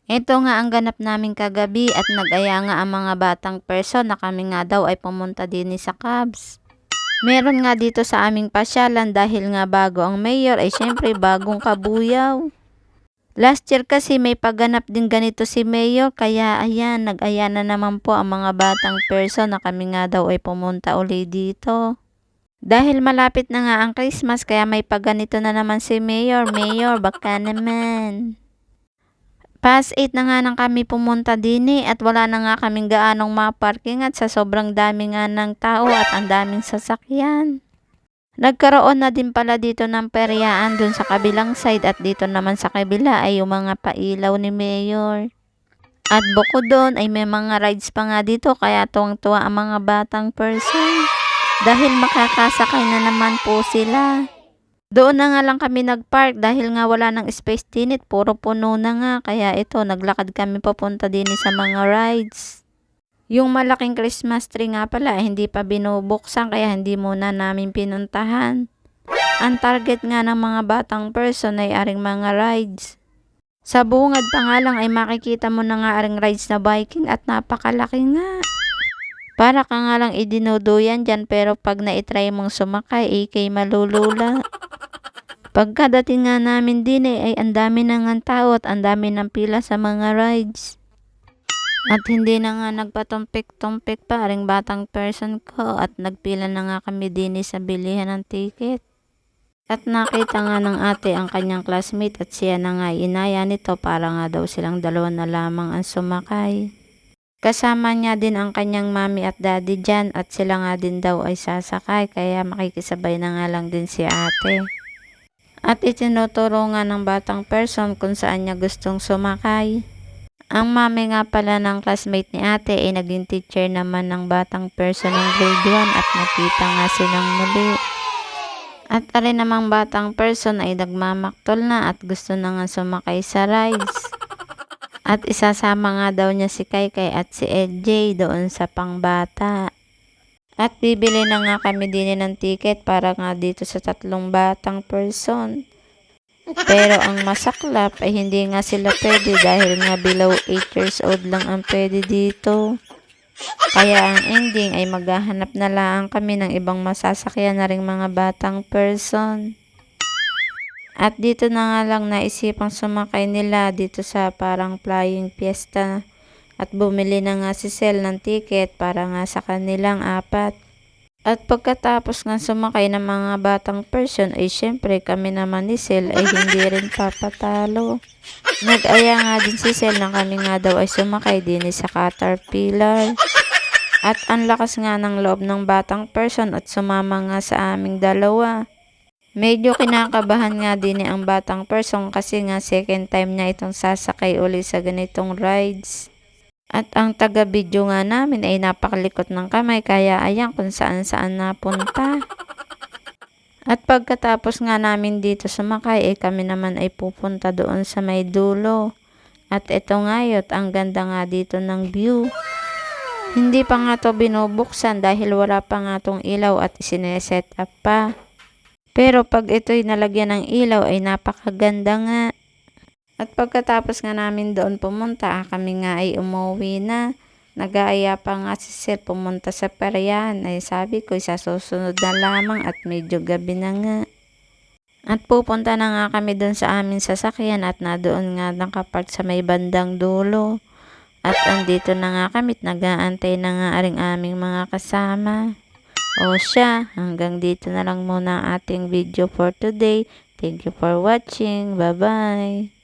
Ito nga ang ganap namin kagabi at nag-aya nga ang mga batang person na kami nga daw ay pumunta din sa Cubs. Meron nga dito sa aming pasyalan dahil nga bago ang mayor ay syempre bagong kabuyaw. Last year kasi may pagganap din ganito si mayor kaya ayan nag-aya na naman po ang mga batang person na kami nga daw ay pumunta uli dito. Dahil malapit na nga ang Christmas kaya may pagganito na naman si mayor. Mayor baka naman. Past 8 na nga nang kami pumunta din at wala na nga kaming gaanong maparking at sa sobrang dami nga ng tao at ang daming sasakyan. Nagkaroon na din pala dito ng peryaan dun sa kabilang side at dito naman sa kabila ay yung mga pailaw ni Mayor. At bukod doon ay may mga rides pa nga dito kaya tuwang-tuwa ang mga batang person. Dahil makakasakay na naman po sila. Doon na nga lang kami nagpark dahil nga wala ng space din puro puno na nga. Kaya ito, naglakad kami papunta din sa mga rides. Yung malaking Christmas tree nga pala, hindi pa binubuksan kaya hindi muna namin pinuntahan. Ang target nga ng mga batang person ay aring mga rides. Sa bungad pa nga lang ay makikita mo na nga aring rides na biking at napakalaki nga. Para ka nga lang idinuduyan dyan pero pag na-try mong sumakay, ikay malulula. Pagkadating nga namin din ay ang dami na nga tao at ang dami ng pila sa mga rides. At hindi na nga nagpatumpik-tumpik pa ring batang person ko at nagpila na nga kami din sa bilihan ng ticket. At nakita nga ng ate ang kanyang classmate at siya na nga inaya nito para nga daw silang dalawa na lamang ang sumakay. Kasama niya din ang kanyang mami at daddy dyan at sila nga din daw ay sasakay kaya makikisabay na nga lang din si ate. At itinuturo nga ng batang person kung saan niya gustong sumakay. Ang mami nga pala ng classmate ni ate ay naging teacher naman ng batang person ng grade 1 at nakita nga silang muli. At alin namang batang person ay nagmamaktol na at gusto na nga sumakay sa rides. At isasama nga daw niya si Kaykay at si LJ doon sa pangbata. At bibili na nga kami din ng ticket para nga dito sa 3 batang person. Pero ang masaklap ay hindi nga sila pwede dahil nga below 8 years old lang ang pwede dito. Kaya ang ending ay maghahanap na lang kami ng ibang masasakyan na ring mga batang person. At dito na nga lang naisipang sumakay nila dito sa parang flying fiesta at bumili na nga si Sel ng ticket para nga sa kanilang 4. At pagkatapos nga sumakay ng mga batang person ay syempre kami naman ni Sel ay hindi rin papatalo. Nag-aya nga din si Sel na kami nga daw ay sumakay din sa Caterpillar. At ang lakas nga ng loob ng batang person at sumama nga sa aming dalawa. Medyo kinakabahan nga din ang batang person kasi nga second time niya itong sasakay uli sa ganitong rides. At ang taga-video nga namin ay napakalikot ng kamay kaya ayan kung saan-saan napunta. At pagkatapos nga namin dito sumakay ay kami naman ay pupunta doon sa may dulo. At ito nga yun, ang ganda nga dito ng view. Hindi pa nga to binubuksan dahil wala pa nga tong ilaw at isineset up pa. Pero pag ito'y nalagyan ng ilaw ay napakaganda nga. At pagkatapos nga namin doon pumunta, kami nga ay umuwi na. Nag-aaya pa nga si Sir pumunta sa peryahan. Ay sabi ko sa susunod na lamang at medyo gabi na nga. At pupunta na nga kami doon sa aming sasakyan at na doon nga nakapark sa may bandang dulo. At andito na nga kami at nag-aantay na nga aring aming mga kasama. O siya, hanggang dito na lang muna ang ating video for today. Thank you for watching. Bye-bye.